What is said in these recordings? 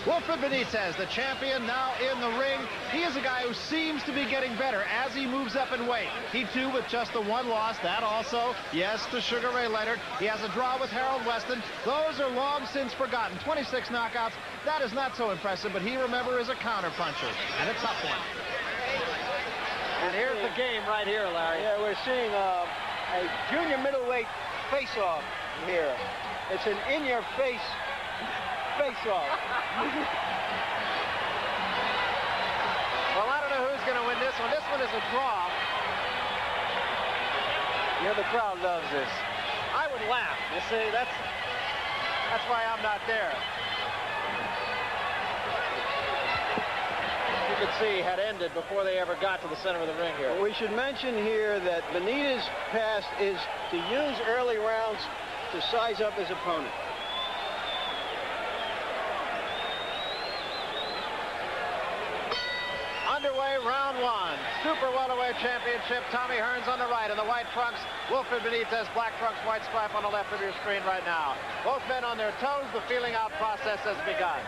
Wilfred Benitez, the champion, now in the ring. He is a guy who seems to be getting better as he moves up in weight. He, too, with just the one loss. That also, yes, to Sugar Ray Leonard. He has a draw with Harold Weston. Those are long since forgotten. 26 knockouts. That is not so impressive, but he, remember, is a counterpuncher, and a tough one. And here's the game right here, Larry. Yeah, we're seeing a junior middleweight face-off here. It's an in-your-face face-off. Well, I don't know who's going to win this one. This one is a draw. You know, the crowd loves this. I would laugh. You see, that's why I'm not there. You could see had ended before they ever got to the center of the ring here. Well, we should mention here that Benitez's pass is to use early rounds to size up his opponent. Underway, round one. Super welterweight championship. Tommy Hearns on the right in the white trunks. Wilfred Benitez, black trunks, white stripe on the left of your screen right now. Both men on their toes. The feeling out process has begun.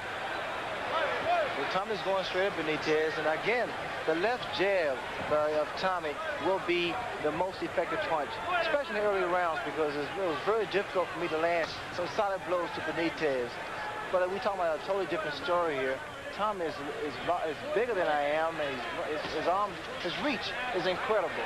Well, Tommy's going straight at Benitez, and again, the left jab of Tommy will be the most effective punch, especially in the early rounds, because it was very difficult for me to land some solid blows to Benitez. But we're talking about a totally different story here. Tommy is bigger than I am, and his arm, his reach is incredible.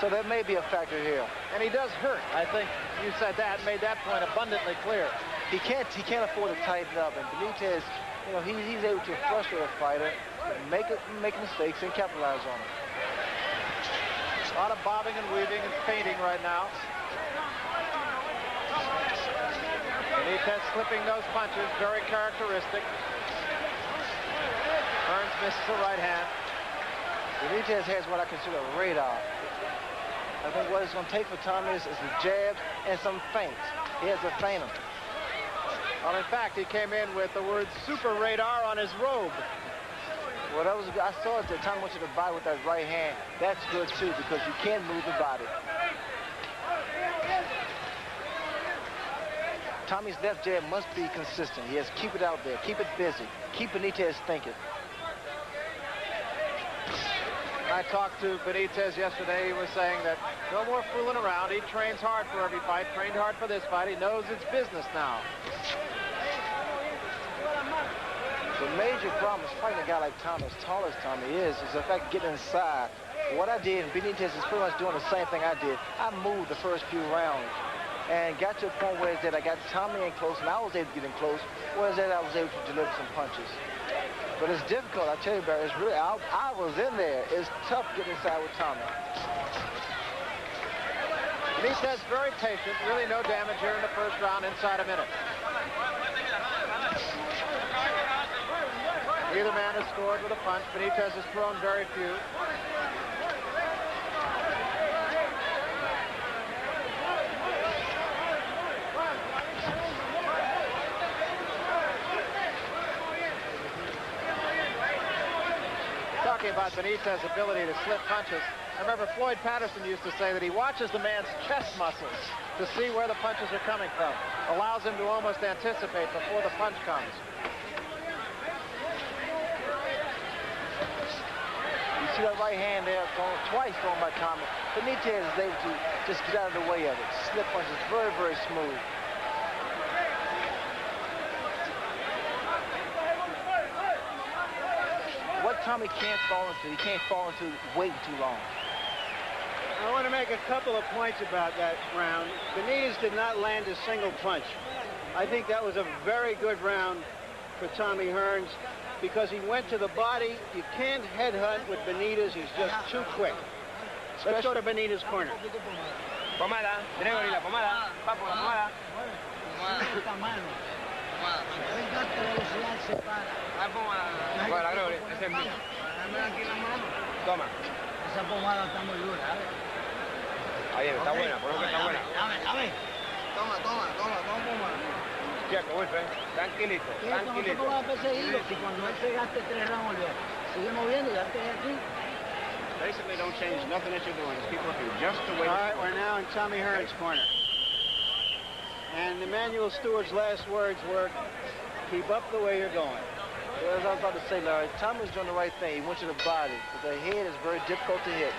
So that may be a factor here. And he does hurt. I think you said that, made that point abundantly clear. He can't afford to tighten up, and Benitez, you know, he's able to frustrate a fighter, make mistakes, and capitalize on it. A lot of bobbing and weaving and feinting right now. Benitez slipping those punches, very characteristic. Hearns misses the right hand. Benitez has what I consider a radar. I think what it's going to take for Tommy is the jabs and some feints. He has to feint them. Well, in fact, he came in with the word super radar on his robe. Well, that was, I saw it that Tommy went to the body with that right hand. That's good, too, because you can't move the body. Tommy's left jab must be consistent. He has to keep it out there, keep it busy, keep Benitez thinking. I talked to Benitez yesterday. He was saying that no more fooling around. He trains hard for every fight, trained hard for this fight. He knows it's business now. The major problem is fighting a guy like Tommy, as tall as Tommy is the fact of getting inside. What I did, and Benitez is pretty much doing the same thing I did. I moved the first few rounds and got to a point where I got Tommy in close, and I was able to get in close, whereas I was able to deliver some punches. But it's difficult, I tell you, Barry. It's really, I was in there. It's tough getting inside with Tommy. Benitez very patient, really no damage here in the first round, inside a minute. Neither man has scored with a punch. Benitez has thrown very few. Talking about Benitez's ability to slip punches, I remember Floyd Patterson used to say that he watches the man's chest muscles to see where the punches are coming from. Allows him to almost anticipate before the punch comes. You see that right hand there, twice thrown by Tommy. Benitez is able to just get out of the way of it. Slip punches, very, very smooth. What Tommy can't fall into, he can't fall into waiting too long. I want to make a couple of points about that round. Benitez did not land a single punch. I think that was a very good round for Tommy Hearns because he went to the body. You can't headhunt with Benitez. He's just too quick. Let's go to Benitez's corner. Pomada, Gregory, la pomada. Papo, la pomada. La pomada. Bueno, Gregory, ese es mío. Toma. Esa pomada está muy dura, ¿sabes? Ahí está buena, por lo que está buena. Dame. Toma pomada. Quieto, Wilfred. Tranquilito, tranquilito. ¿Cómo vas a perseguirlo? Si cuando él se gaste 3 rounds, sigue moviendo y date aquí. Basically, don't change nothing that you're doing. Just keep looking just the way. All right, we're now in Tommy Hearns' corner. And Emmanuel Stewart's last words were, keep up the way you're going. As I was about to say, Larry, Tommy's doing the right thing. He went to the body, but the head is very difficult to hit.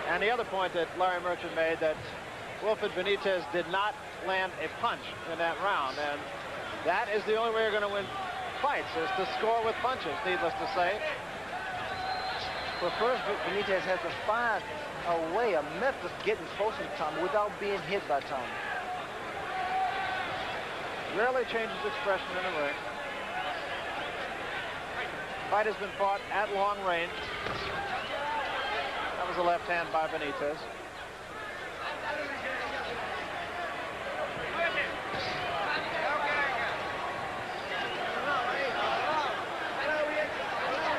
And the other point that Larry Merchant made, that Wilfred Benitez did not land a punch in that round, and that is the only way you're going to win fights, is to score with punches, needless to say. But first, Benitez has to find a way, a method of getting closer to Tommy without being hit by Tommy. Rarely changes expression in the ring. Fight has been fought at long range. That was a left hand by Benitez.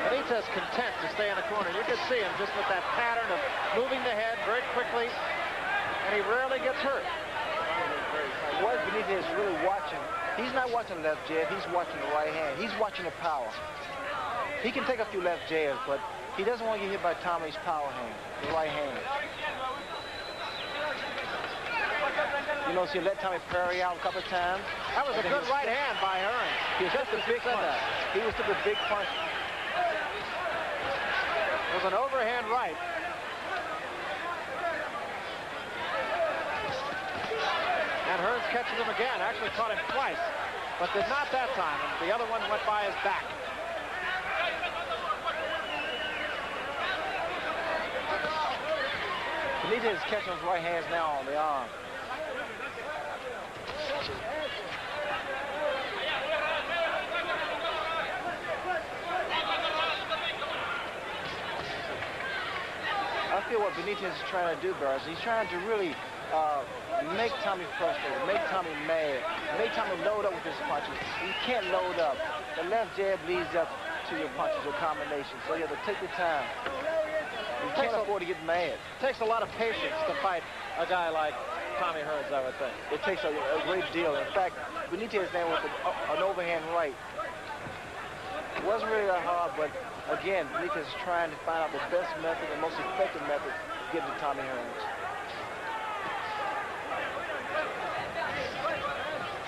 Benitez content to stay in the corner. You can see him just with that pattern of moving the head very quickly, and he rarely gets hurt. What Benitez is really watching, he's not watching the left jab, he's watching the right hand. He's watching the power. He can take a few left jabs, but he doesn't want to get hit by Tommy's power hand, the right hand. You know, so he let Tommy parry out a couple of times. That was a good right hand by Hearns. He was just a big punch. He was just a big punch. It was an overhand right. And Hearns catches him again. Actually caught him twice, but did not that time. And the other one went by his back. Benitez is catching his right hands now on the arm. I feel what Benitez is trying to do, Barris, he's trying to really make Tommy frustrated, make Tommy mad, make Tommy load up with his punches. You can't load up. The left jab leads up to your punches, your combination. So you have to take your time. You can't afford to get mad. It takes a lot of patience to fight a guy like Tommy Hearns, I would think. It takes a great deal. In fact, Benitez then with an overhand right. It wasn't really that hard, but again, Benitez is trying to find out the best method, the most effective method to get to Tommy Hearns.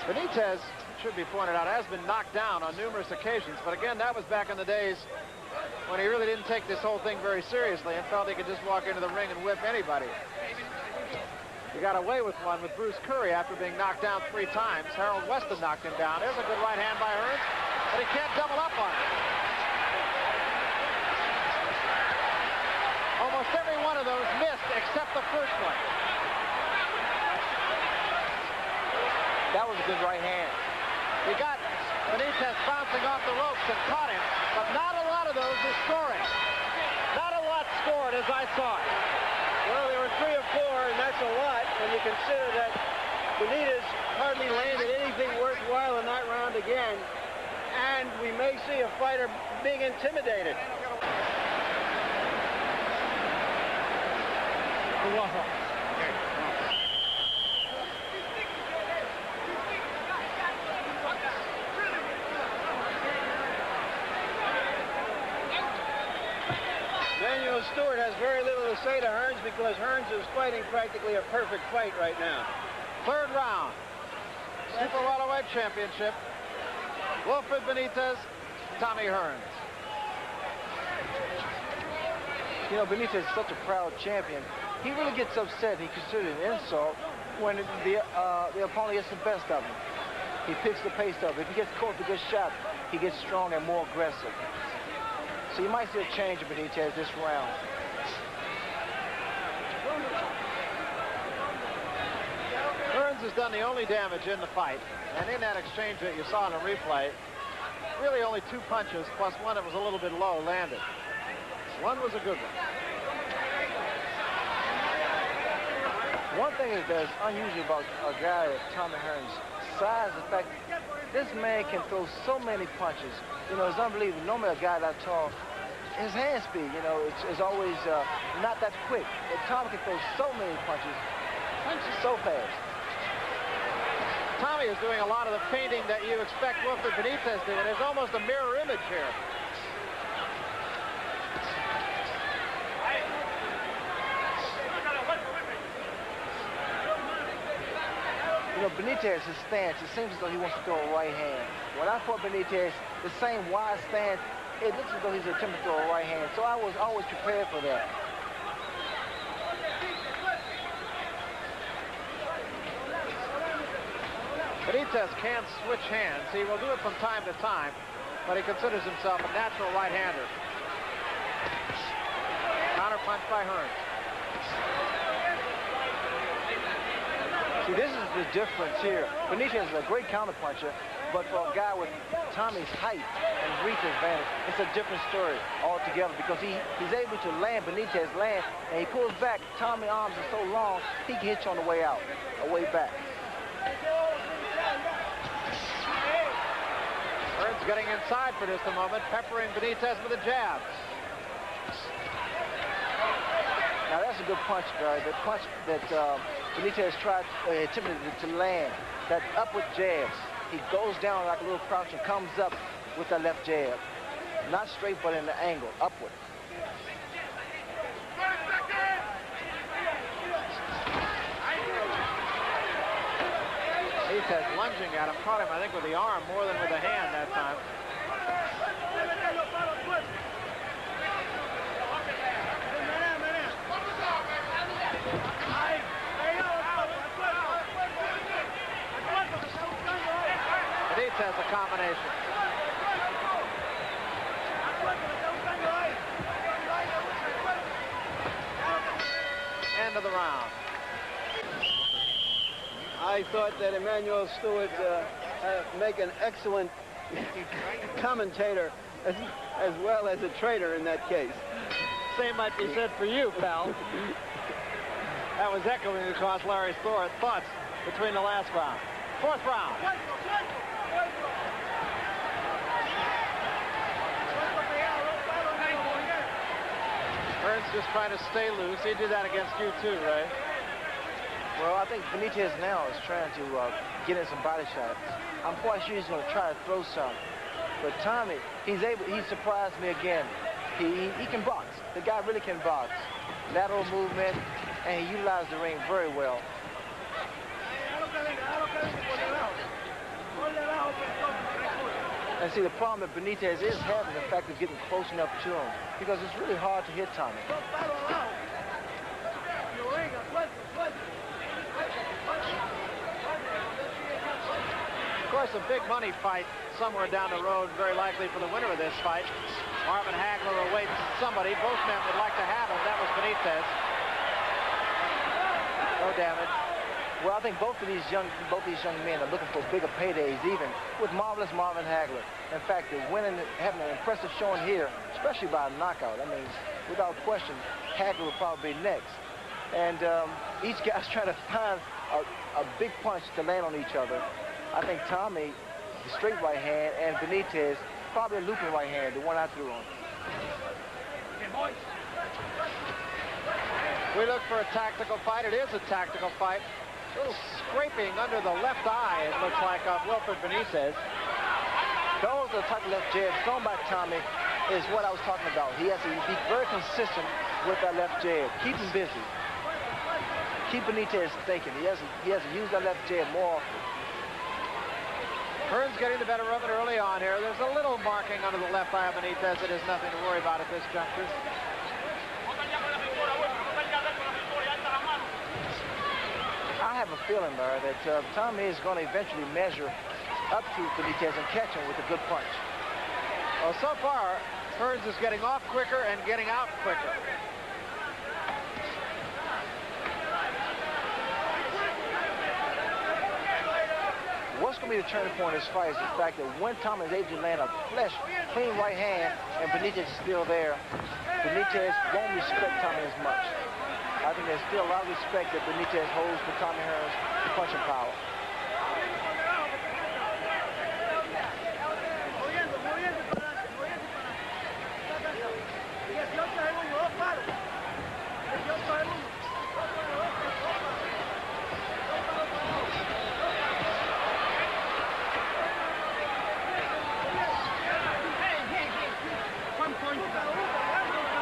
Benitez, should be pointed out, has been knocked down on numerous occasions, but again, that was back in the days when he really didn't take this whole thing very seriously and felt he could just walk into the ring and whip anybody. He got away with one with Bruce Curry after being knocked down 3 times. Harold Weston knocked him down. There's a good right hand by Hearns, but he can't double up on it. Almost every one of those missed except the first one. That was a good right hand. He got Benitez bouncing off the ropes and caught him, but not a lot of those are scoring. Not a lot scored as I saw it. Well, there were 3 or 4, and that's a lot when you consider that Benitez hardly landed anything worthwhile in that round again, and we may see a fighter being intimidated. Stewart has very little to say to Hearns because Hearns is fighting practically a perfect fight right now. 3rd round. Super Welterweight Championship. Wilfred Benitez, Tommy Hearns. You know, Benitez is such a proud champion. He really gets upset. He considers it an insult when the opponent gets the best of him. He picks the pace up. If he gets caught with a good shot, he gets stronger and more aggressive. So you might see a change of Benitez this round. Hearns has done the only damage in the fight, and in that exchange that you saw in the replay, really only 2 punches plus one that was a little bit low landed. One was a good one. One thing that's unusual about a guy like Tommy Hearns' size, the fact this man can throw so many punches. You know, it's unbelievable. Normally a guy that tall, his hand speed, you know, it's always not that quick. But Tommy can throw so many punches so fast. Tommy is doing a lot of the painting that you expect Wilfred Benitez to, and there's almost a mirror image here. You know, Benitez, his stance, it seems as though he wants to throw a right hand. When I fought Benitez, the same wide stance, it looks as though he's attempting to throw a right hand. So I was always prepared for that. Benitez can't switch hands. He will do it from time to time, but he considers himself a natural right-hander. Counter punch by Hearns. See, this is the difference here. Benitez is a great counter puncher, but for a guy with Tommy's height and reach advantage, it's a different story altogether because he's able to land, Benitez land, and he pulls back. Tommy's arms are so long, he can hit you on the way out, or way back. Hearns getting inside for just a moment, peppering Benitez with a jab. Now that's a good punch, Barry. The punch that Benitez tried attempted to land, that upward jabs. He goes down like a little crouch and comes up with that left jab. Not straight, but in the angle, upward. Benitez lunging at him, caught him, I think, with the arm more than with the hand that time. Benitez a combination. End of the round. I thought that Emanuel Stewart make an excellent commentator as well as a trader in that case. Same might be said for you, pal. That was echoing across Larry's thoughts between the last round. Fourth round. Hearns just trying to stay loose. He did that against you too, Ray. Well, I think Benitez now is trying to get in some body shots. I'm quite sure he's going to try to throw some. But Tommy, he surprised me again. He can box. The guy really can box. Lateral movement, and he utilized the ring very well. And see, the problem that Benitez is having, the fact of getting close enough to him, because it's really hard to hit Tommy. Of course, a big money fight somewhere down the road, very likely for the winner of this fight. Marvin Hagler awaits somebody. Both men would like to have him. That was Benitez. No damage. Well, I think both these young men are looking for bigger paydays, even with marvelous Marvin Hagler. In fact, they're winning, having an impressive showing here, especially by a knockout. I mean, without question, Hagler will probably be next. And each guy's trying to find a big punch to land on each other. I think Tommy, the straight right hand, and Benitez, probably a looping right hand, the one I threw on. We look for a tactical fight. It is a tactical fight. A little scraping under the left eye, it looks like, of Wilfred Benitez. Those are the type of left jabs thrown by Tommy is what I was talking about. He has to be very consistent with that left jab. Keep him busy. Keep Benitez thinking. He has to use that left jab more. Hearns getting the better of it early on here. There's a little marking under the left eye of Benitez. It is nothing to worry about at this juncture. I have a feeling, Barry, that Tommy is going to eventually measure up to Benitez and catch him with a good punch. Well, so far, Hearns is getting off quicker and getting out quicker. What's going to be the turning point in this fight is the fact that when Tommy is able to land a clean right hand and Benitez is still there, Benitez won't respect Tommy as much. I think there's still a lot of respect that Benitez holds for Tommy Hearns' punching power.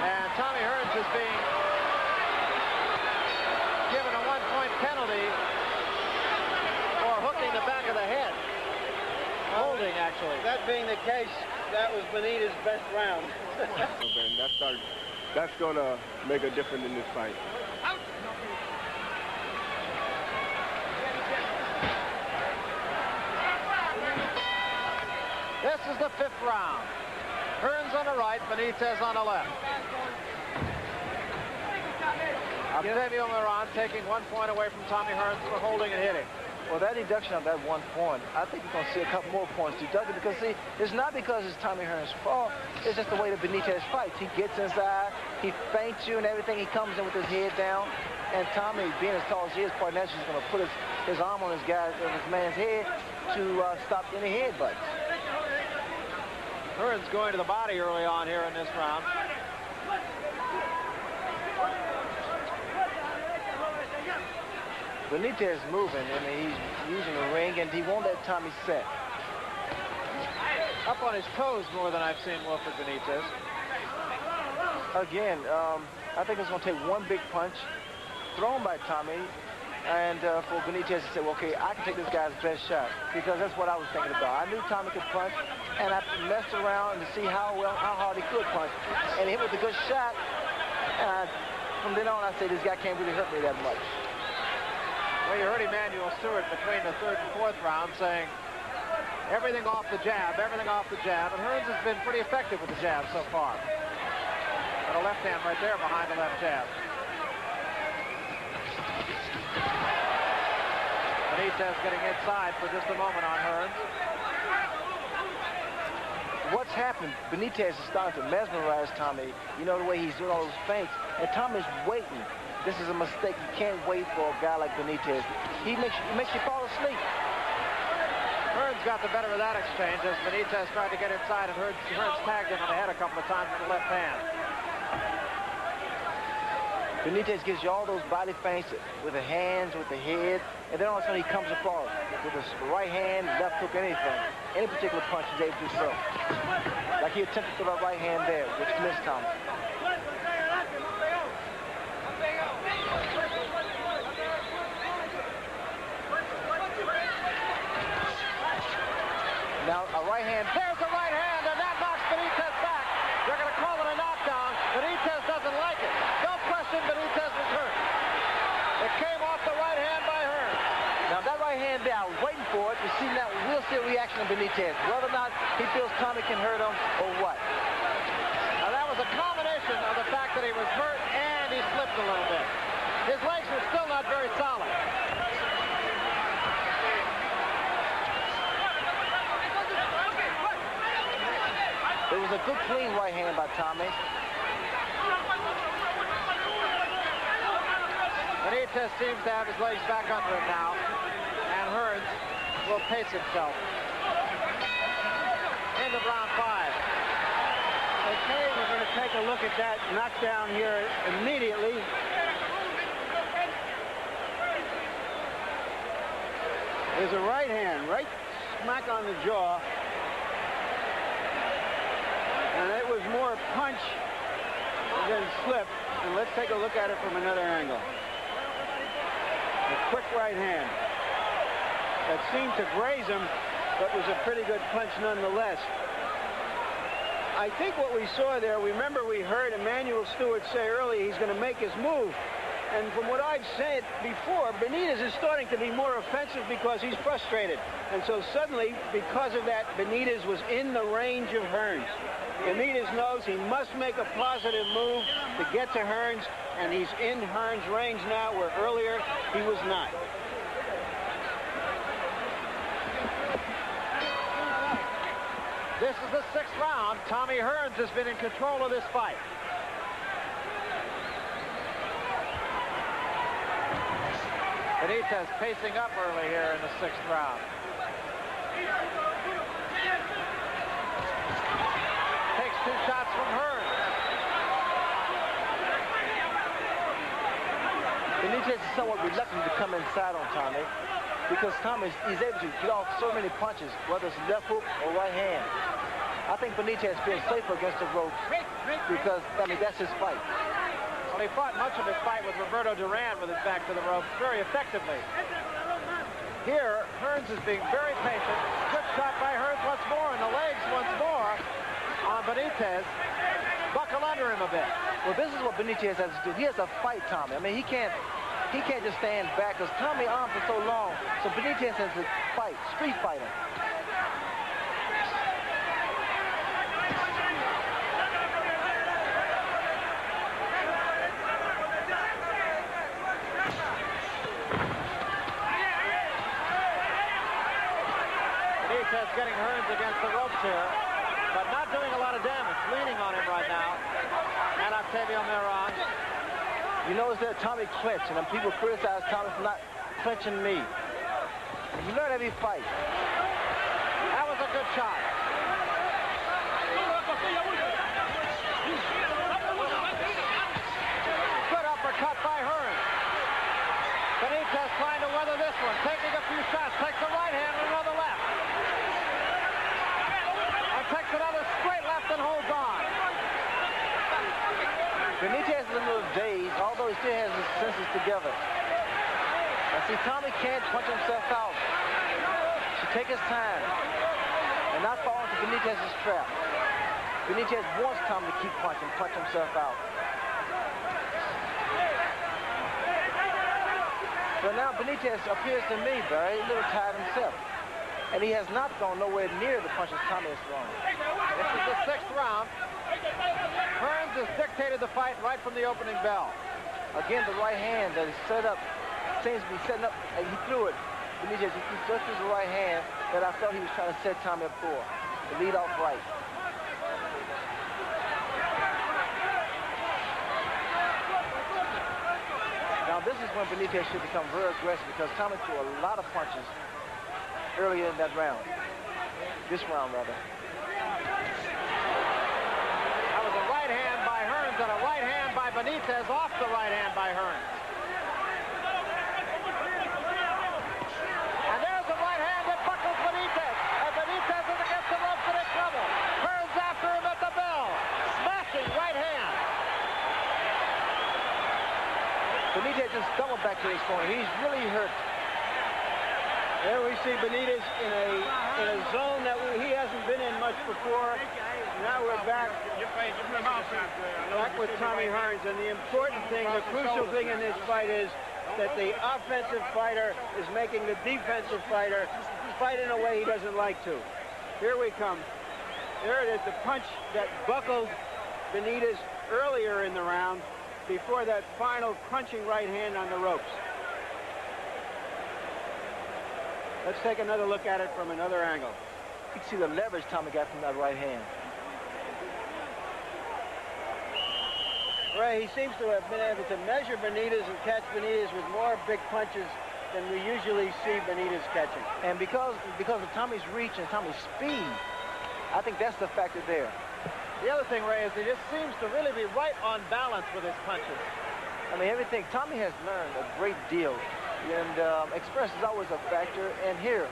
And Tommy Hearns is being given a 1-point penalty holding, actually. That being the case, that was Benitez's best round. That's going to make a difference in this fight. This is the 5th round. Hearns on the right, Benitez on the left. Octavio Moran taking 1 point away from Tommy Hearns for holding and hitting. Well, that deduction of that 1 point, I think you're going to see a couple more points deducted because, see, it's not because it's Tommy Hearns' fault. It's just the way that Benitez fights. He gets inside, he feints you and everything. He comes in with his head down. And Tommy, being as tall as he is, quite naturally, is going to put his arm on his man's head to stop any headbutts. Hearns going to the body early on here in this round. Benitez is moving, and he's using the ring, and he won't let Tommy set. Up on his toes more than I've seen Wilfred Benitez. Again, I think it's going to take one big punch thrown by Tommy, and for Benitez to say, well, okay, I can take this guy's best shot, because that's what I was thinking about. I knew Tommy could punch, and I messed around to see how hard he could punch, and he hit with a good shot. And from then on, I said, this guy can't really hurt me that much. Well, you heard Emanuel Stewart between the 3rd and 4th round saying everything off the jab, everything off the jab, and Hearns has been pretty effective with the jab so far. Got a left hand right there behind the left jab. Benitez getting inside for just a moment on Hearns. What's happened, Benitez is starting to mesmerize Tommy. You know, the way he's doing all those feints, and Tommy's waiting. This is a mistake. You can't wait for a guy like Benitez. He makes you fall asleep. Hearns got the better of that exchange as Benitez tried to get inside, and Hearns tagged him on the head a couple of times with the left hand. Benitez gives you all those body feints with the hands, with the head, and then all of a sudden he comes across with his right hand, left hook, anything. Any particular punch he's able to throw. Like he attempted to throw that right hand there, which missed Tommy. Now, a right hand. There's a right hand, and that knocks Benitez back. They're going to call it a knockdown. Benitez doesn't like it. No question, Benitez was hurt. It came off the right hand by Hearns. Now, that right hand there, I was waiting for it to see now. We'll see a reaction of Benitez, whether or not he feels Tommy can hurt him or what. Now, that was a combination of the fact that he was hurt and he slipped a little bit. His legs were still not very solid. It was a good, clean right hand by Tommy. Benitez seems to have his legs back under him now, and Hearns will pace himself. End of round 5. Okay, we're going to take a look at that knockdown here immediately. There's a right hand, right smack on the jaw. And it was more punch than slip. And let's take a look at it from another angle. A quick right hand that seemed to graze him, but was a pretty good punch nonetheless. I think what we saw there, remember we heard Emanuel Stewart say earlier he's going to make his move. And from what I've said before, Benitez is starting to be more offensive because he's frustrated. And so suddenly, because of that, Benitez was in the range of Hearns. Benitez knows he must make a positive move to get to Hearns, and he's in Hearns' range now, where earlier he was not. This is the 6th round. Tommy Hearns has been in control of this fight. Benitez pacing up early here in the 6th round. Takes 2 shots from Hearns. Benitez is somewhat reluctant to come inside on Tommy because Tommy he's able to get off so many punches, whether it's left hook or right hand. I think Benitez feels safer against the ropes because, I mean, that's his fight. Well, he fought much of his fight with Roberto Duran with his back to the ropes very effectively. Here, Hearns is being very patient. Good shot by Hearns once Benitez buckle under him a bit. Well, this is what Benitez has to do. He has to fight Tommy. I mean, he can't just stand back because Tommy armed for so long. So Benitez has to fight, street fighter. Benitez getting Hearns against the ropes here, but not doing a lot of damage. Leaning on him right now. And Octavio Miron. You notice that Tommy clenched, and then people criticize Tommy for not clenching me. You learn every fight. That was a good shot. Good uppercut by Hearns. Benitez trying to weather this one, taking a few shots, takes a right hand and another left. And takes another straight left and holds on. Benitez is a little dazed, although he still has his senses together. Now see, Tommy can't punch himself out. Should take his time and not fall into Benitez's trap. Benitez wants Tommy to keep punching, punch himself out. So now Benitez appears to me, Barry, a little tired himself. And he has not gone nowhere near the punches Tommy has thrown. This is the 6th round. Hearns has dictated the fight right from the opening bell. Again, the right hand that is set up, seems to be setting up, and he threw it. Benitez, he just threw the right hand that I felt he was trying to set Tommy up for, the lead off right. Now this is when Benitez should become very aggressive because Tommy threw a lot of punches earlier in that round. This round, rather. That was a right hand by Hearns and a right hand by Benitez off the right hand by Hearns. And there's a right hand that buckles Benitez. And Benitez is against the ropes and in trouble. Hearns after him at the bell. Smashing right hand. Benitez just stumbled back to his corner. He's really hurt. There we see Benitez in a zone that he hasn't been in much before. Now we're back with Tommy Hearns. And the important thing, the crucial thing in this fight is that the offensive fighter is making the defensive fighter fight in a way he doesn't like to. Here we come. There it is, the punch that buckled Benitez earlier in the round before that final crunching right hand on the ropes. Let's take another look at it from another angle. You can see the leverage Tommy got from that right hand. Ray, he seems to have been able to measure Benitez and catch Benitez with more big punches than we usually see Benitez catching. And because of Tommy's reach and Tommy's speed, I think that's the factor there. The other thing, Ray, is he just seems to really be right on balance with his punches. I mean, everything. Tommy has learned a great deal. And experience is always a factor. And here,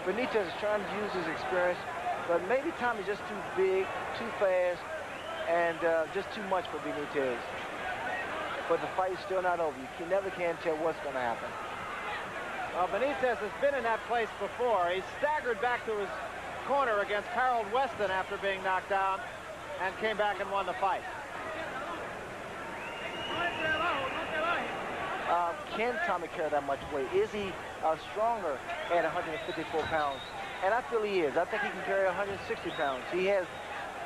Benitez is trying to use his experience, but maybe Tommy's just too big, too fast, and just too much for Benitez. But the fight's still not over. You never can tell what's going to happen. Well, Benitez has been in that place before. He staggered back to his corner against Harold Weston after being knocked down and came back and won the fight. Can Tommy carry that much weight? Is he stronger at 154 pounds? And I feel he is. I think he can carry 160 pounds. He has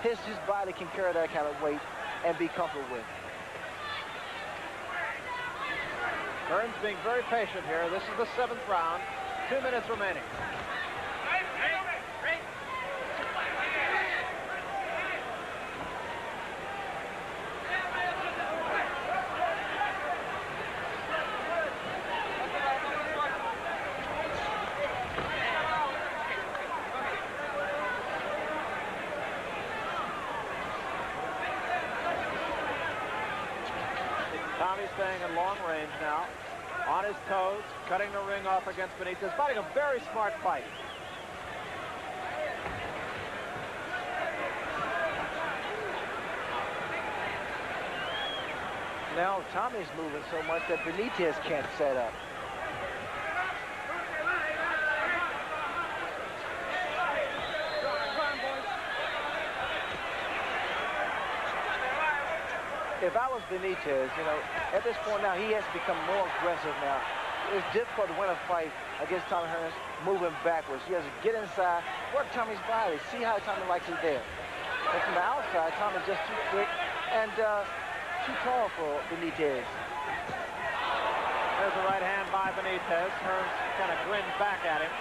his body can carry that kind of weight and be comfortable with. Hearns being very patient here. This is the 7th round. 2 minutes remaining. Tommy's staying in long range now, on his toes, cutting the ring off against Benitez, fighting a very smart fight. Now Tommy's moving so much that Benitez can't set up. if I was Benitez, you know, at this point now, he has to become more aggressive now. It's difficult to win a fight against Tommy Hearns moving backwards. He has to get inside, work Tommy's body, see how Tommy likes it there. But from the outside, Tommy's just too quick and too tall for Benitez. There's a right hand by Benitez. Hearns kind of grins back at him.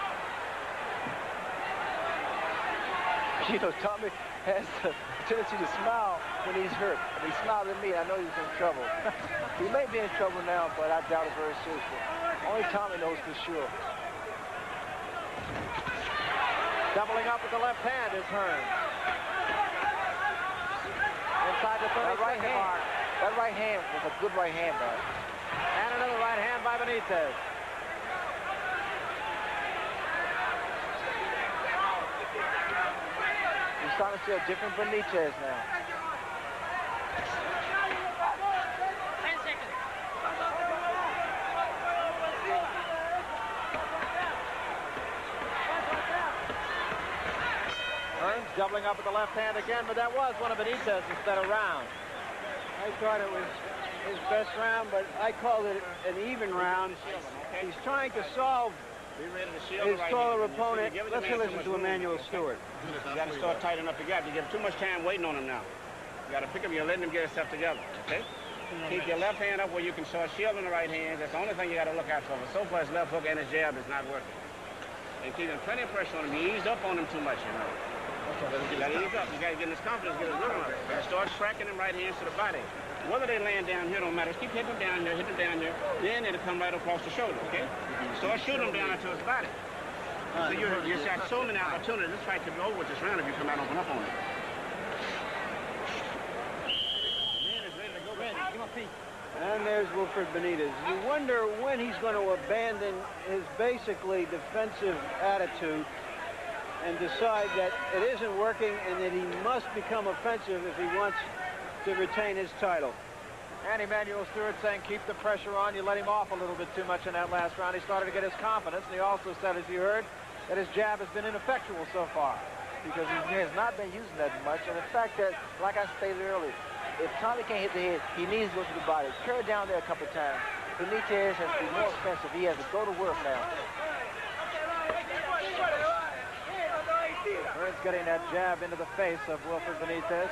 You know, Tommy has a tendency to smile when he's hurt. When he smiled at me, I know he was in trouble. He may be in trouble now, but I doubt it very seriously. Only Tommy knows for sure. Doubling up with the left hand is Hearns. Inside the 32nd mark. That right hand was a good right hand, Bob. And another right hand by Benitez. You're starting to see a different Benitez now. 10 seconds. Hearns doubling up with the left hand again, but that was one of Benitez's better rounds. I thought it was his best round, but I called it an even round. He's trying to solve his taller opponent. Let's listen to Emmanuel Stewart. You got to start tight enough together. You give too much time waiting on him now. You got to pick him. You're letting him get himself together, okay? Keep your left hand up where you can start shielding the right hand. That's the only thing you got to look out for. But so far, his left hook and his jab is not working. And keeping plenty of pressure on him. He eased up on him too much, you know. You got to ease up. You got to get his confidence, get his rhythm up. You got to start tracking them right hands to the body. Whether they land down here don't matter. Just keep hitting them down here, then it'll come right across the shoulder, okay? Start shooting them down into his body. So you got so many opportunities. This fight could be over with this round if you come out and open up on it. Man is ready to go. Ready. Give him a peek. And there's Wilfred Benitez. You wonder when he's going to abandon his basically defensive attitude and decide that it isn't working and that he must become offensive if he wants to retain his title. And Emmanuel Stewart saying keep the pressure on. You let him off a little bit too much in that last round. He started to get his confidence, and he also said, as you heard, that his jab has been ineffectual so far. Because he has not been using that much. And the fact that, like I stated earlier, if Tommy can't hit the head, he needs to go to the body. Carry down there a couple of times. Benitez has to be more offensive. He has to go to work now. Hearns getting that jab into the face of Wilfred Benitez.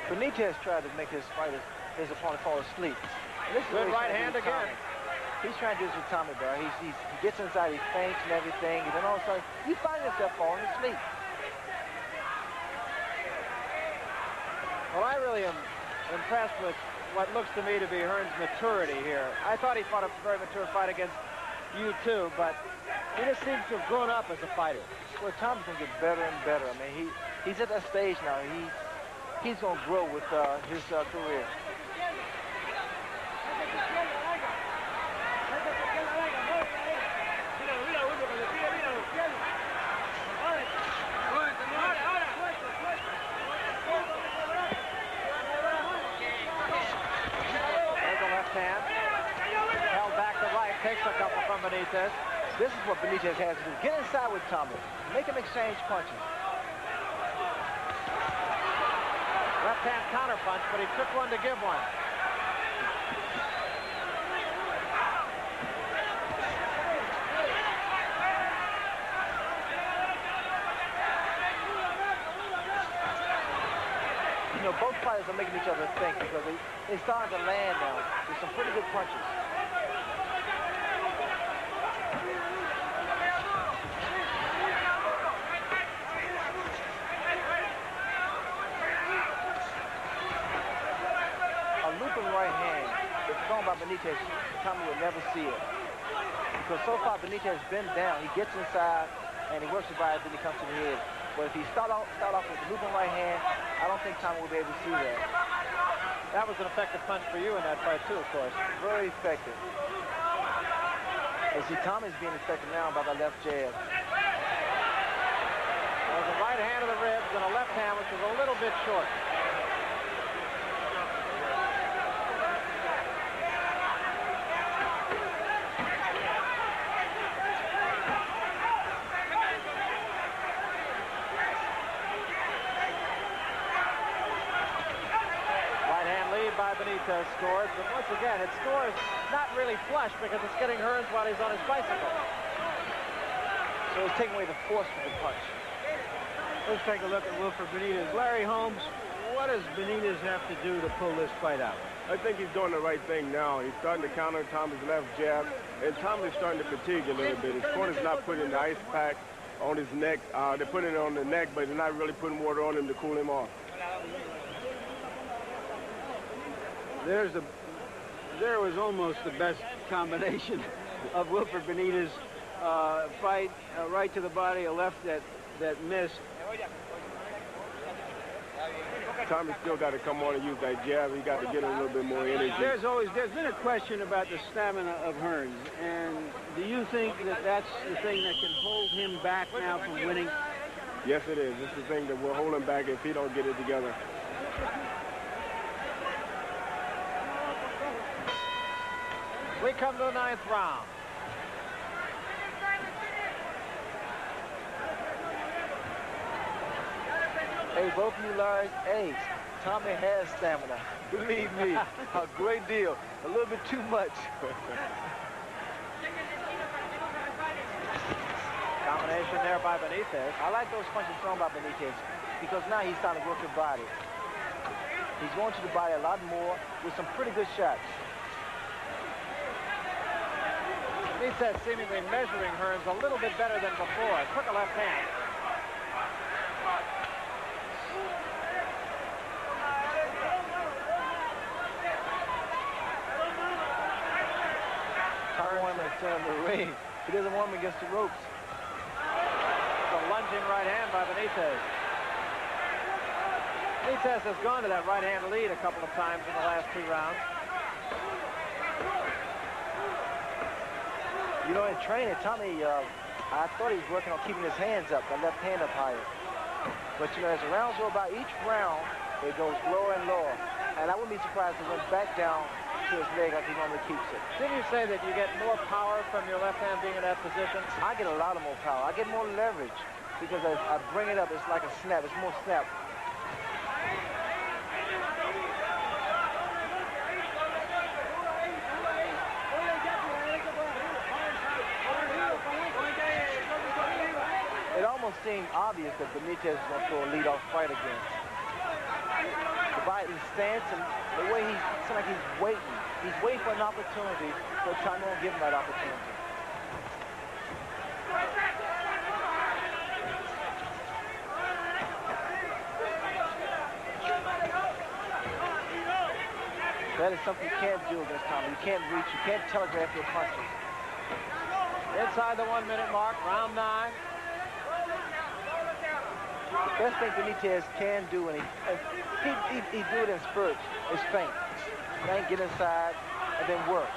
Benitez tried to make his opponent fall asleep. Good right hand again. He's trying to do this with Tommy, bro. He gets inside, he feints and everything, and then all of a sudden, you find yourself falling asleep. Well, I really am impressed with what looks to me to be Hearns' maturity here. I thought he fought a very mature fight against you too, but he just seems to have grown up as a fighter. Well, Tommy's going to get better and better. I mean, he's at that stage now. He's going to grow with his career. Takes a couple from Benitez. This is what Benitez has to do. Get inside with Tommy. Make him exchange punches. Left hand counter punch, but he took one to give one. You know, both fighters are making each other think because they're starting to land now with some pretty good punches. Right hand, if it's going by Benitez, Tommy will never see it. Because so far Benitez has been down. He gets inside and he works the body, then he comes to the head. But if he start off with the looping right hand, I don't think Tommy will be able to see that. That was an effective punch for you in that fight too, of course. Very effective. You see, Tommy's being effective now by the left jab. There's a right hand to the ribs and a left hand, which is a little bit short. by Benitez scores, but once again, it scores not really flush because it's getting Hearns while he's on his bicycle. So it's taking away the force from the punch. Let's take a look at Wilfred Benitez. Larry Holmes, what does Benitez have to do to pull this fight out? I think he's doing the right thing now. He's starting to counter Tommy's left jab, and Tommy's starting to fatigue a little bit. His corner's not putting the ice pack on his neck. They're putting it on the neck, but they're not really putting water on him to cool him off. There was almost the best combination of Wilfred Benitez fight, right to the body, a left that missed. Tommy's still got to come on and use that jab. He got to get a little bit more energy. There's been a question about the stamina of Hearns, and do you think that that's the thing that can hold him back now from winning? Yes, it is. It's the thing that will hold him back if he don't get it together. We come to the 9th round. Hey, both of you Larry, hey, Tommy has stamina. Believe me, a great deal. A little bit too much. Combination there by Benitez. I like those punches thrown by Benitez because now he's starting to work the body. He's going to the body a lot more with some pretty good shots. Benitez seemingly measuring Hearns a little bit better than before. Took a left hand. In the ring. He doesn't want him against the ropes. The lunging right hand by Benitez. Benitez has gone to that right hand lead a couple of times in the last 2 rounds. You know, in training, Tommy, I thought he was working on keeping his hands up, the left hand up higher. But, you know, as the rounds go by, each round, it goes lower and lower. And I wouldn't be surprised if it went back down to his leg like he normally keeps it. Didn't you say that you get more power from your left hand being in that position? I get a lot of more power. I get more leverage because I bring it up. It's like a snap. It's more snap. It almost seemed obvious that Benitez was going to throw a lead-off fight again. The body stance and the way he seems like he's waiting. He's waiting for an opportunity, but Tommy won't give him that opportunity. That is something you can't do against Tommy. You can't reach, you can't telegraph your punches. Inside the 1 minute mark, round 9. The best thing Benitez can do, and he do it in spurts, is feint. Feint, get inside, and then work.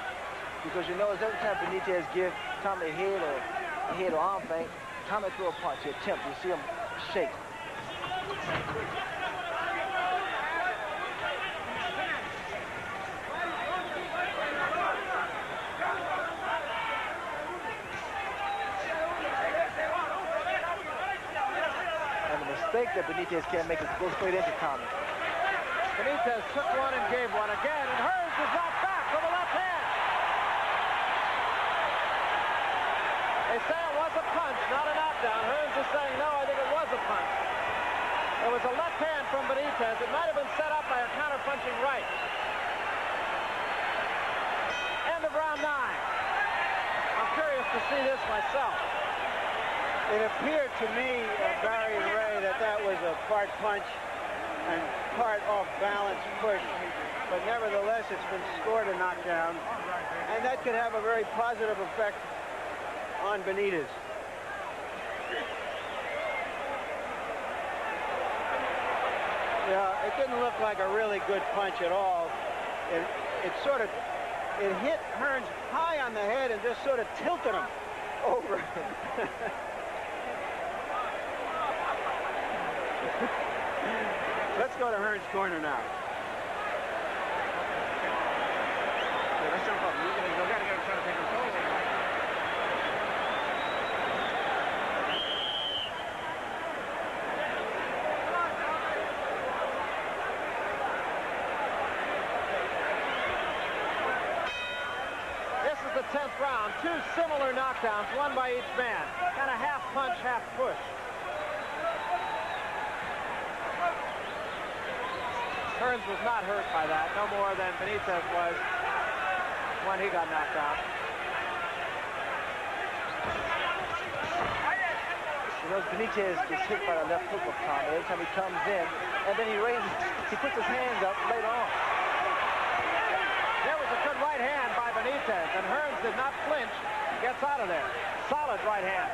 Because you know, every time Benitez gives Tommy a head or arm feint, Tommy throw a punch, he attempt. You see him shake. That Benitez can't make it go straight into Tommy. Benitez took one and gave one again, and Hearns is knocked back with a left hand. They say it was a punch, not a knockdown. Hearns is saying, no, I think it was a punch. It was a left hand from Benitez. It might have been set up by a counter-punching right. End of round 9. I'm curious to see this myself. It appeared to me, Barry and Ray, that was a part punch and part off-balance push. But nevertheless, it's been scored a knockdown. And that could have a very positive effect on Benitez. Yeah, it didn't look like a really good punch at all. It hit Hearns high on the head and just sort of tilted him over. Let's go to Hearns' corner now. Yeah, let's jump up. You got to try to take control. 10th round. Two similar knockdowns, one by each man. Kind of half punch, half push. Hearns was not hurt by that, no more than Benitez was when he got knocked out. You know, Benitez gets hit by the left hook of Tommy every time he comes in, and then he raises, he puts his hands up later on. There was a good right hand by Benitez, and Hearns did not flinch. Gets out of there. Solid right hand.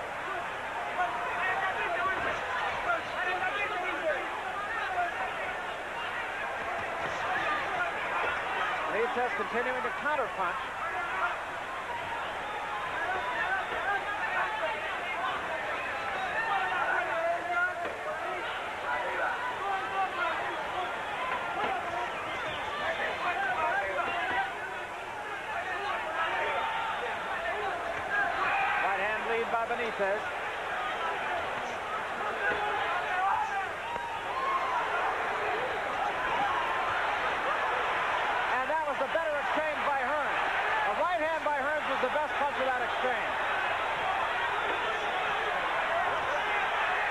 Benitez continuing to counterpunch. By Benitez. And that was the better exchange by Hearns. A right hand by Hearns was the best punch of that exchange.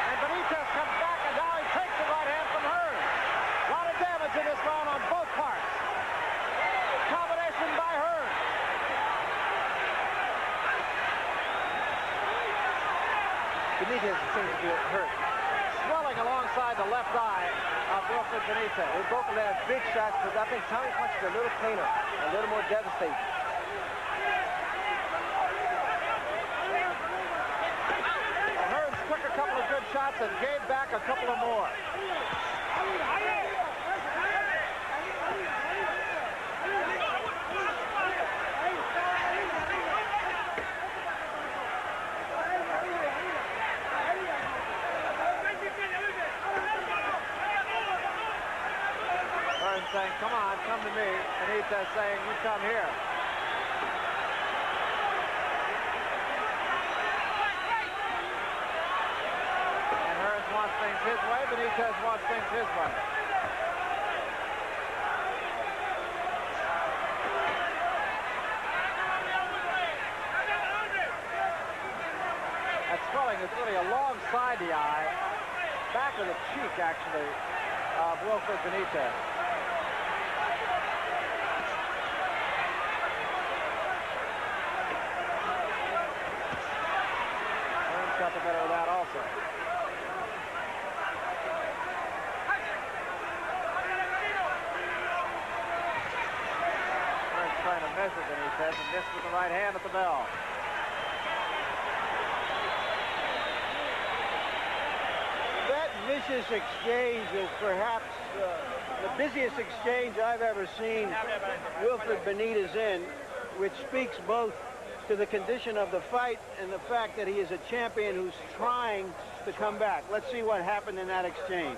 And Benitez comes back, and now he takes the right hand from Hearns. A lot of damage in this round on both parts. Combination by Hearns. Benitez seems to be hurt. Swelling alongside the left eye of Wilfred Benitez. They both land big shots, but I think Tommy punches are a little cleaner, a little more devastating. Hearns took a couple of good shots and gave back a couple of more. Saying, come on, come to me. Benitez saying, you come here. And Hearns wants things his way. Benitez wants things his way. That swelling is really alongside the eye, back of the cheek, actually, of Wilfred Benitez. Got the better of that also. Hearns trying to measure Benitez and missed with the right hand at the bell. That vicious exchange is perhaps the busiest exchange I've ever seen Wilfred Benitez in, which speaks both to the condition of the fight and the fact that he is a champion who's trying to come back. Let's see what happened in that exchange.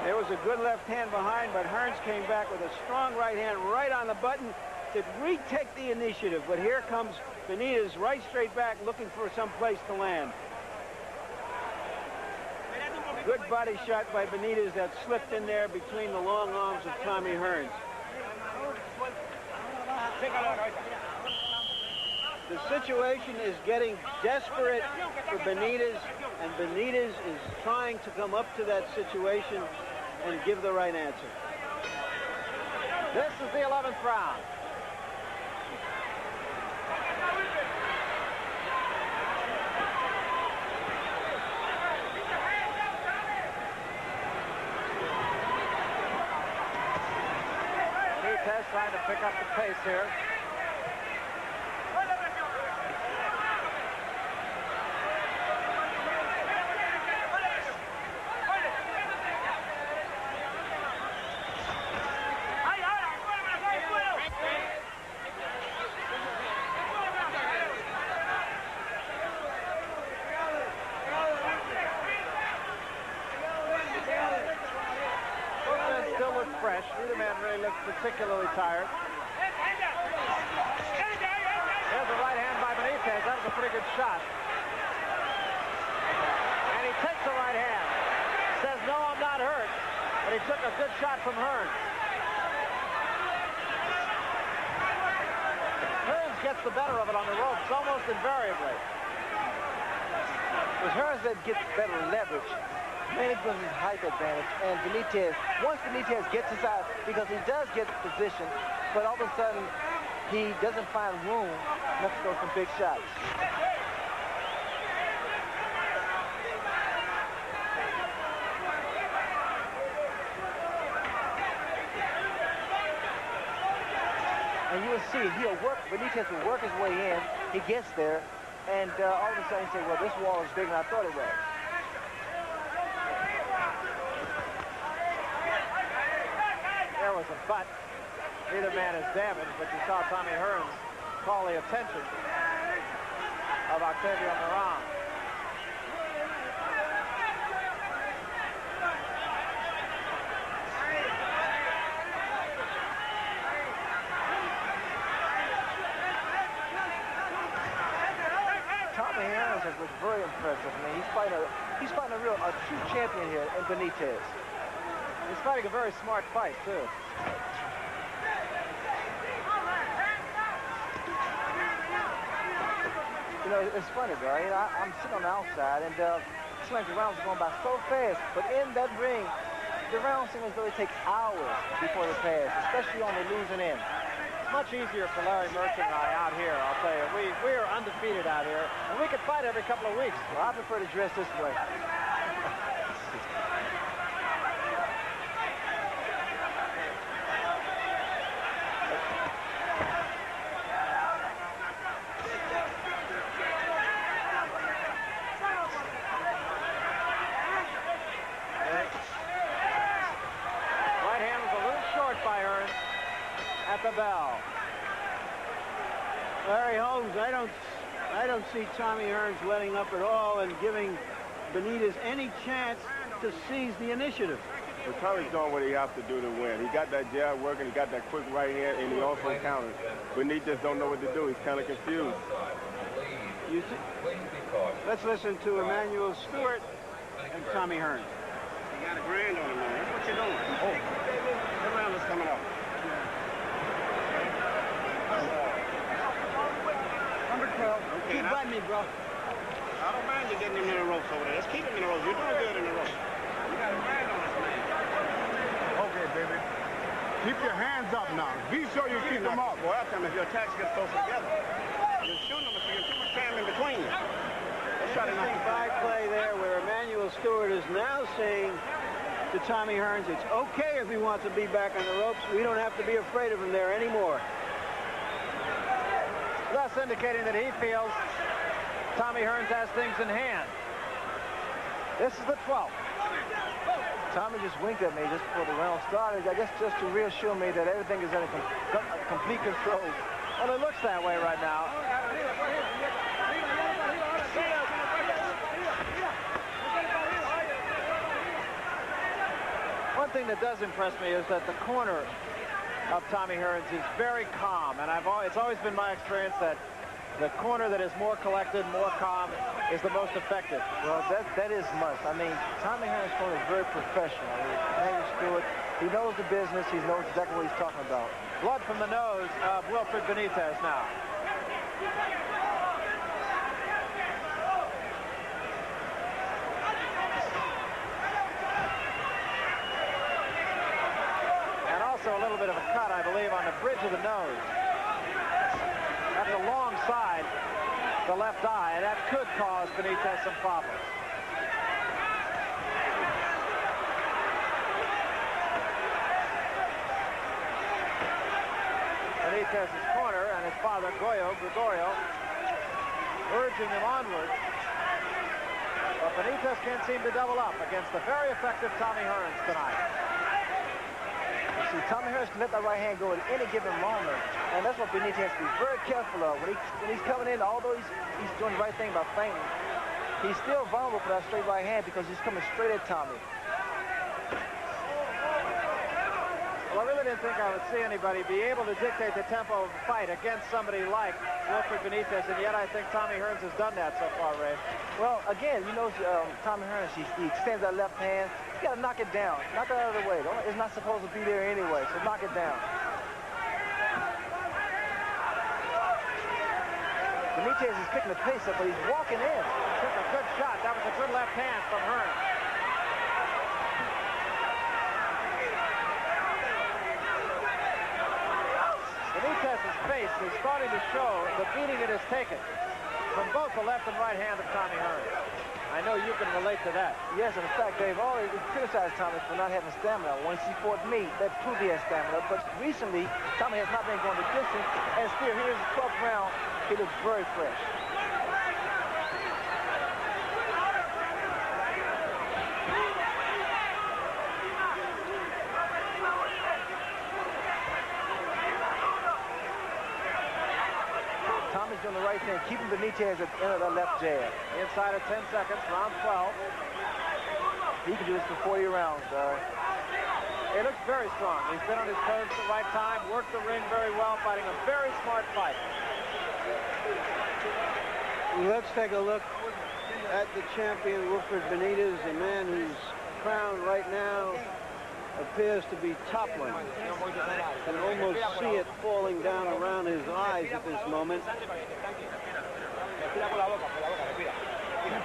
There was a good left hand behind, but Hearns came back with a strong right hand right on the button to retake the initiative. But here comes Benitez right straight back looking for some place to land. Good body shot by Benitez that slipped in there between the long arms of Tommy Hearns. The situation is getting desperate for Benitez, and Benitez is trying to come up to that situation and give the right answer. This is the 11th round. Benitez trying to pick up the pace here. Fresh. Neither man really looks particularly tired. There's a right hand by Benitez. That was a pretty good shot. And he takes the right hand. Says, no, I'm not hurt. But he took a good shot from Hearns. gets the better of it on the ropes almost invariably. With Hearns that gets better leverage, mainly because of his height advantage, and Benitez, once Benitez gets inside, because he does get position, but all of a sudden he doesn't find room enough to throw some big shots. And you will see, Benitez will work his way in, he gets there, and all of a sudden say, well, this wall is bigger than I thought it was. There was a butt. Neither man is damaged, but you saw Tommy Hearns call the attention of Octavio Moran. Tommy Hearns has looked very impressive. I mean, he's fighting a true champion here in Benitez. He's fighting a very smart fight, too. You know, it's funny, though. I'm sitting on the outside, and it seems like the rounds are going by so fast. But in that ring, the rounds seem as though it takes hours before they pass, especially on the losing end. Much easier for Larry Merchant and I out here, I'll tell you. We are undefeated out here, and we could fight every couple of weeks. Well, I prefer to dress this way. Right hand was a little short by Hearns at the bell. Larry Holmes, I don't see Tommy Hearns letting up at all and giving Benitez any chance to seize the initiative. But Tommy's doing what he has to do to win. He got that jab working, he got that quick right hand, and he also counters. Benitez don't know what to do. He's kind of confused. Let's listen to Emmanuel Stewart and Tommy Hearns. You got a grand on him, man. That's what you're doing. Oh, the round is coming up. Number 12. Okay, Keep by me, bro. I don't mind you getting him in the ropes over there. Let's keep him in the ropes. You're doing good in the ropes. You got a grand on this man. Okay, baby. Keep your hands up now. Be sure you keep them up. Well, if your attacks get closer together. You're shooting them, so you're too much time in between you. Interesting back play there where Emmanuel Stewart is now saying to Tommy Hearns, it's okay if he wants to be back on the ropes. We don't have to be afraid of him there anymore. Thus indicating that he feels Tommy Hearns has things in hand. This is the 12th. Tommy just winked at me just before the round started. I guess just to reassure me that everything is under complete control. Well, it looks that way right now. One thing that does impress me is that the corner of Tommy Hearns is very calm, and it's always been my experience that the corner that is more collected, more calm, is the most effective. Well, that is must. I mean, Tommy Hearns' corner is very professional. Emmanuel Stewart, he knows the business. He knows exactly what he's talking about. Blood from the nose of Wilfred Benitez now. And also a little bit of a cut, I believe, on the bridge of the nose. That's a long side, the left eye, and that could cause Benitez some problems. Benitez's corner and his father, Gregorio, urging him onward. But Benitez can't seem to double up against the very effective Tommy Hearns tonight. See, Tommy Hearns can let that right hand go at any given moment, and that's what Benitez has to be very careful of. When he's coming in, although he's doing the right thing by feinting, he's still vulnerable for that straight right hand because he's coming straight at Tommy. Well, I really didn't think I would see anybody be able to dictate the tempo of the fight against somebody like Wilfred Benitez, and yet I think Tommy Hearns has done that so far, Ray. Well, again, you know, Tommy Hearns, he extends that left hand. You got to knock it down. Knock it out of the way. It's not supposed to be there anyway, so knock it down. Benitez is picking the pace up, but he's walking in. Took a good shot. That was a good left hand from Hearns. Benitez's face is starting to show the beating it has taken from both the left and right hand of Tommy Hearns. I know you can relate to that. Yes, in fact, they've already criticized Tommy for not having stamina. Once he fought me, that proved he has stamina. But recently, Tommy has not been going the distance. And still, here's the 12th round. He looks very fresh. Tommy's doing the right thing, keeping Benitez at the end of the left jab. Inside of 10 seconds, round 12. He can do this for 40 rounds. He looks very strong. He's been on his toes at the right time, worked the ring very well, fighting a very smart fight. Let's take a look at the champion, Wilfred Benitez, a man whose crown right now appears to be toppling. You can almost see it falling down around his eyes at this moment.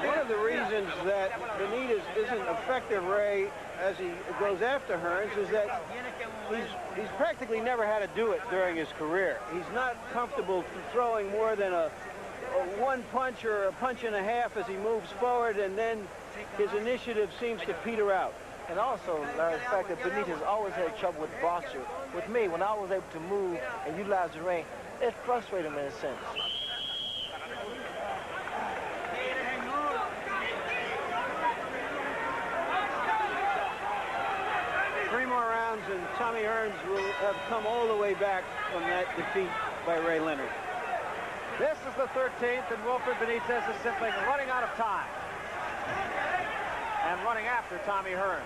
One of the reasons that Benitez isn't effective, Ray, as he goes after Hearns, is that he's practically never had to do it during his career. He's not comfortable throwing more than a one punch or a punch and a half as he moves forward, and then his initiative seems to peter out. And also, Larry, the fact that Benitez always had trouble with posture. With me, when I was able to move and utilize the ring, it frustrated him in a sense. Three more rounds, and Tommy Hearns will have come all the way back from that defeat by Ray Leonard. This is the 13th, and Wilfred Benitez is simply running out of time. And running after Tommy Hearns.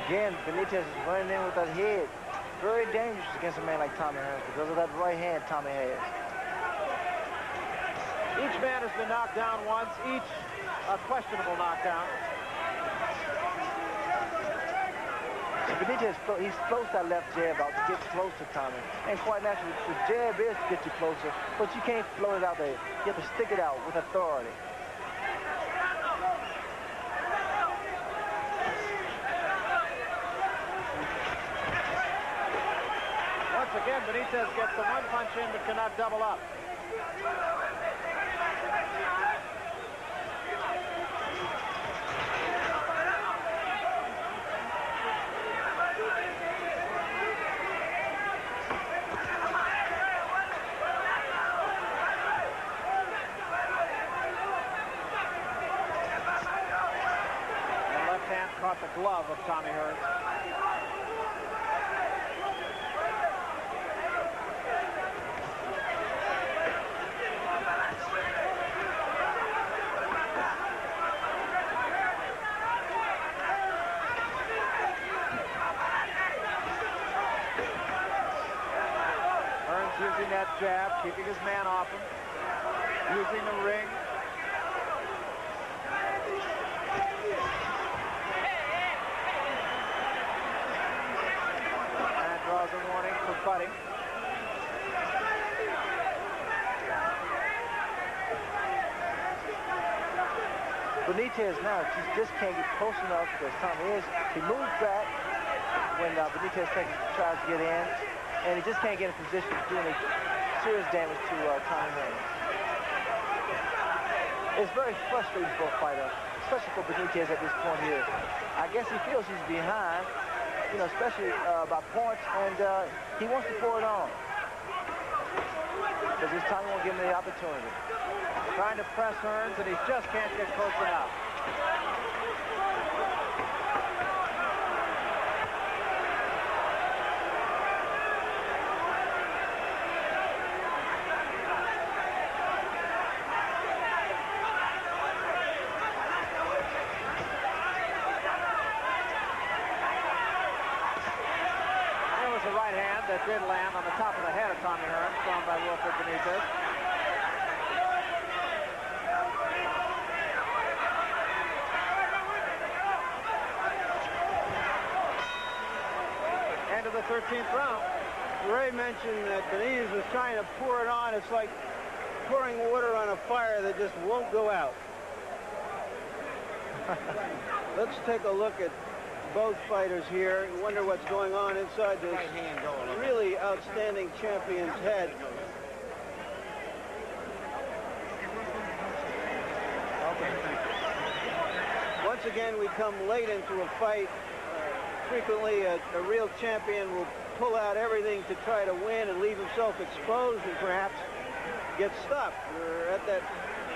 Again, Benitez is running in with that head. Very dangerous against a man like Tommy Hearns because of that right hand Tommy has. Each man has been knocked down once, each a questionable knockdown. Benitez, he floats that left jab out to get close to Tommy. And quite naturally, the jab is to get you closer, but you can't float it out there. You have to stick it out with authority. Once again, Benitez gets the one punch in but cannot double up. Caught the glove of Tommy Hearns. Hearns using that jab, keeping his man off him, using the ring. Draws a warning for butting. Benitez now just can't get close enough because Tommy is. He moves back when Benitez tries to get in, and he just can't get in position to do any serious damage to Tommy Hearns. It's very frustrating for a fighter, especially for Benitez at this point here. I guess he feels he's behind, you know, especially by points, and he wants to pour it on. Because this time he won't give him the opportunity. Trying to press Hearns, and he just can't get close enough. That did land on the top of the head of Tommy Hearns, thrown by Wilfred Benitez. End of the 13th round. Ray mentioned that Benitez was trying to pour it on. It's like pouring water on a fire that just won't go out. Let's take a look at both fighters here and wonder what's going on inside this really outstanding champion's head. Once again, we come late into a fight. Frequently, a real champion will pull out everything to try to win and leave himself exposed and perhaps get stopped. We're at that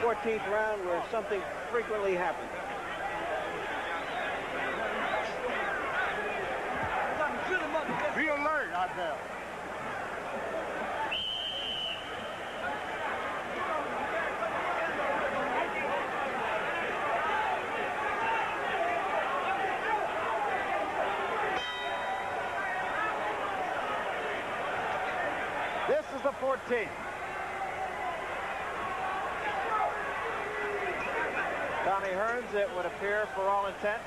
14th round where something frequently happens. Be alert out there. This is the 14th. Tommy Hearns, it would appear, for all intent,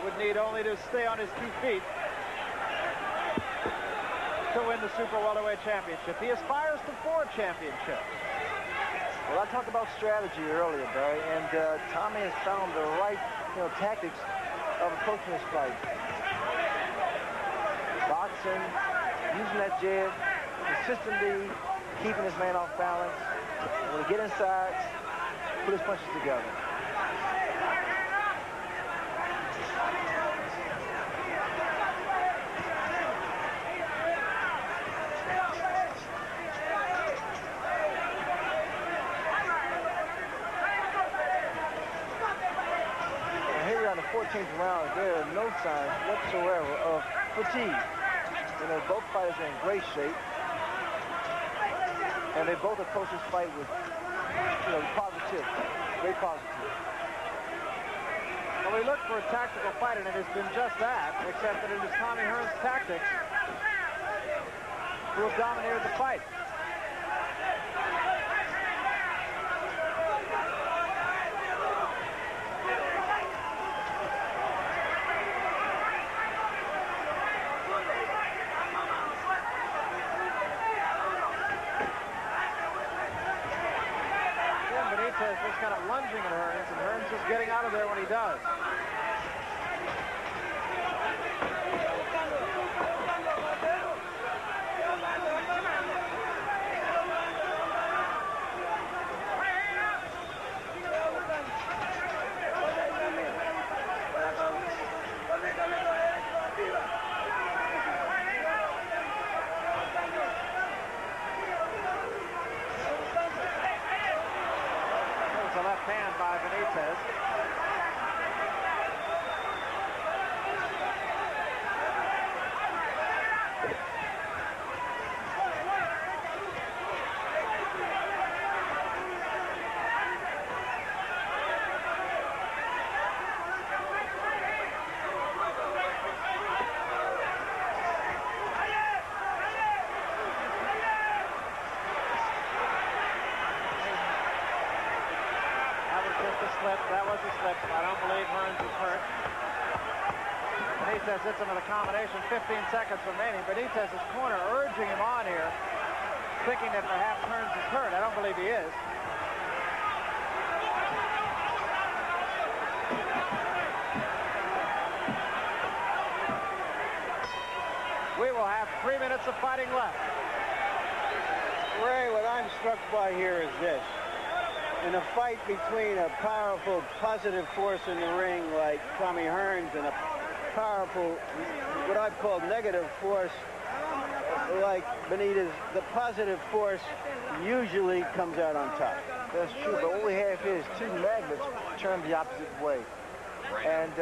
would need only to stay on his 2 feet to win the Super Welterweight Championship. He aspires to 4 championships. Well, I talked about strategy earlier, Barry, and Tommy has found the right, tactics of approaching this fight. Boxing, using that jab, consistently keeping his man off balance. When he get inside, put his punches together. Here we are in the 14th round. There are no signs whatsoever of fatigue. Both fighters are in great shape. And they both approach this fight with, positive, very positive. Well, we looked for a tactical fight, and it has been just that, except that it is Tommy Hearns' tactics who have dominated the fight. Benitez just kind of lunging at Hearns, and Hearns just getting out of there when he does. A left hand by Benitez. That was a slip. I don't believe Hearns is hurt. Benitez hits him with a combination. 15 seconds remaining. Benitez's corner urging him on here, thinking that perhaps Hearns is hurt. I don't believe he is. We will have 3 minutes of fighting left. Ray, what I'm struck by here is this. In a fight between a powerful positive force in the ring like Tommy Hearns and a powerful, what I call negative force like Benitez, the positive force usually comes out on top. That's true, but what we have here is 2 magnets turned the opposite way. And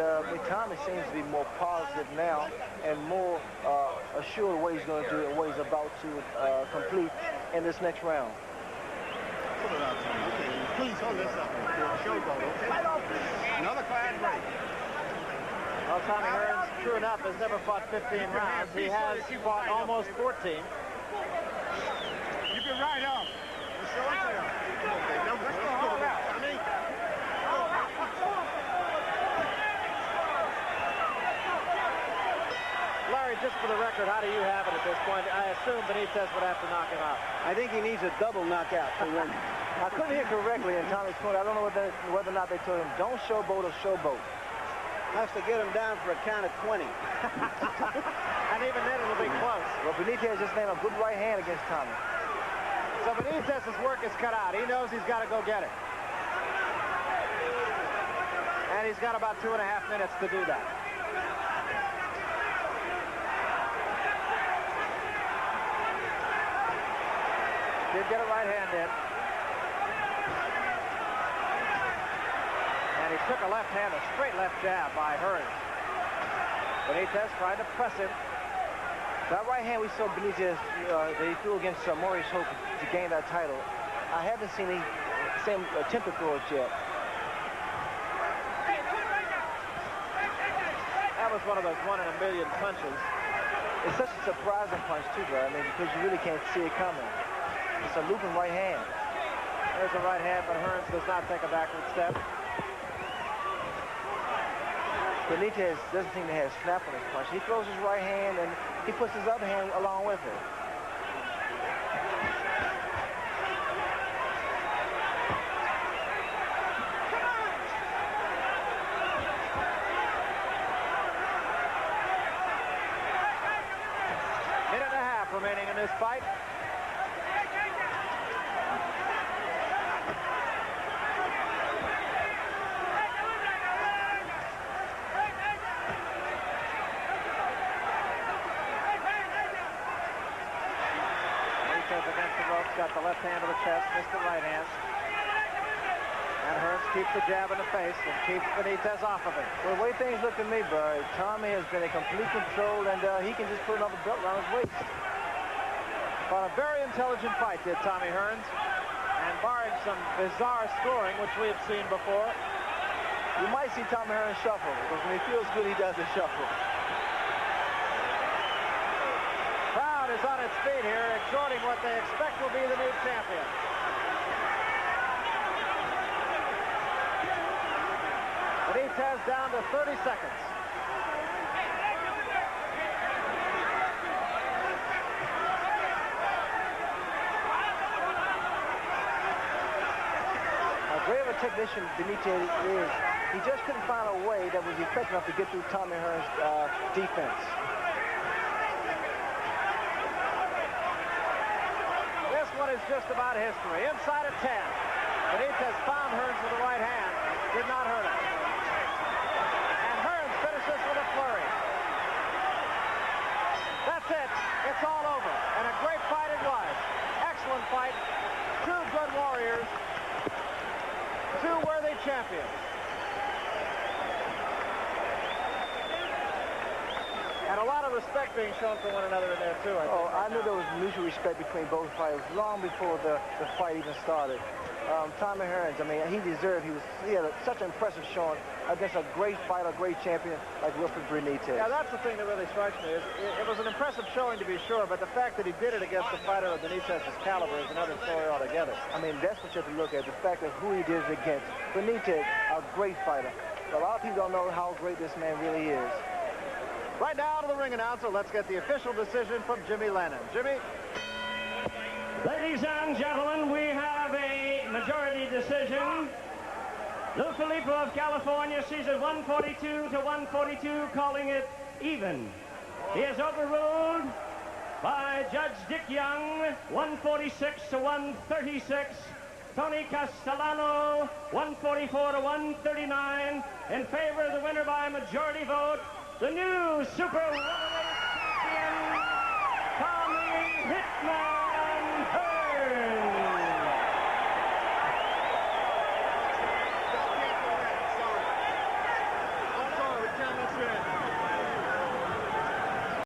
Tommy seems to be more positive now and more assured of what he's going to do and what he's about to complete in this next round. Put it out, Tommy. Okay, please hold this up. Showboat, okay? Another 5 break. Well, Tommy Hearns, true enough, has never fought 15 rounds. He has fought almost 14. Keep it right up. Let's show it there. Okay, let's go all out. Tommy. Larry just for the record, how do you have it at this point? I assume Benitez would have to knock him out. I think he needs a double knockout to win. I couldn't hear correctly in Tommy's quote. I don't know whether or not they told him, don't showboat or showboat. Has to get him down for a count of 20. And even then, it'll be close. Well, Benitez just landed a good right hand against Tommy. So Benitez's work is cut out. He knows he's got to go get it. And he's got about 2.5 minutes to do that. Did get a right hand in. And he took a left hand, a straight left jab by Hearns. Benitez tried to press him. That right hand we saw Benitez that he threw against Maurice Hope to gain that title. I haven't seen the same attempt to throw it yet. That was one of those 1 in a million punches. It's such a surprising punch too, bro. I mean, because you really can't see it coming. It's a looping right hand. There's a right hand, but Hearns does not take a backward step. Benitez doesn't seem to have snap on his punch. He throws his right hand and he puts his other hand along with it. Minute and a half remaining in this fight. Against the ropes, got the left hand to the chest, missed the right hand. And Hearns keeps the jab in the face and keeps Benitez off of it. Well, the way things look to me, bro, Tommy has been in complete control, and he can just put another belt around his waist. Fought a very intelligent fight, did Tommy Hearns. And barring some bizarre scoring, which we have seen before, you might see Tommy Hearns shuffle, because when he feels good, he does the shuffle. Crowd is on its feet here, exhorting what they expect will be the new champion. Benitez down to 30 seconds. How great of a technician Benitez is, he just couldn't find a way that was effective enough to get through Tommy Hearns' defense. This one is just about history. Inside at 10. Benitez found Hearns with the right hand. Did not hurt him. And Hearns finishes with a flurry. That's it. It's all over. And a great fight it was. Excellent fight. Two good warriors. Two worthy champions. And a lot of respect being shown for one another in there, too. I knew there was mutual respect between both fighters long before the fight even started. Tommy Hearns, I mean, he deserved, he had such an impressive showing against a great fighter, a great champion like Wilfred Benitez. Yeah, that's the thing that really strikes me. Is it was an impressive showing, to be sure, but the fact that he did it against a fighter of Benitez's caliber is another story altogether. I mean, that's what you have to look at, the fact of who he did it against. Benitez, a great fighter. A lot of people don't know how great this man really is. Right now to the ring announcer, let's get the official decision from Jimmy Lennon. Jimmy? Ladies and gentlemen, we have a majority decision. Lou Filippo of California sees it 142 to 142, calling it even. He is overruled by Judge Dick Young, 146 to 136. Tony Castellano, 144 to 139, in favor of the winner by majority vote, the new super welterweight champion, Tommy Hitman.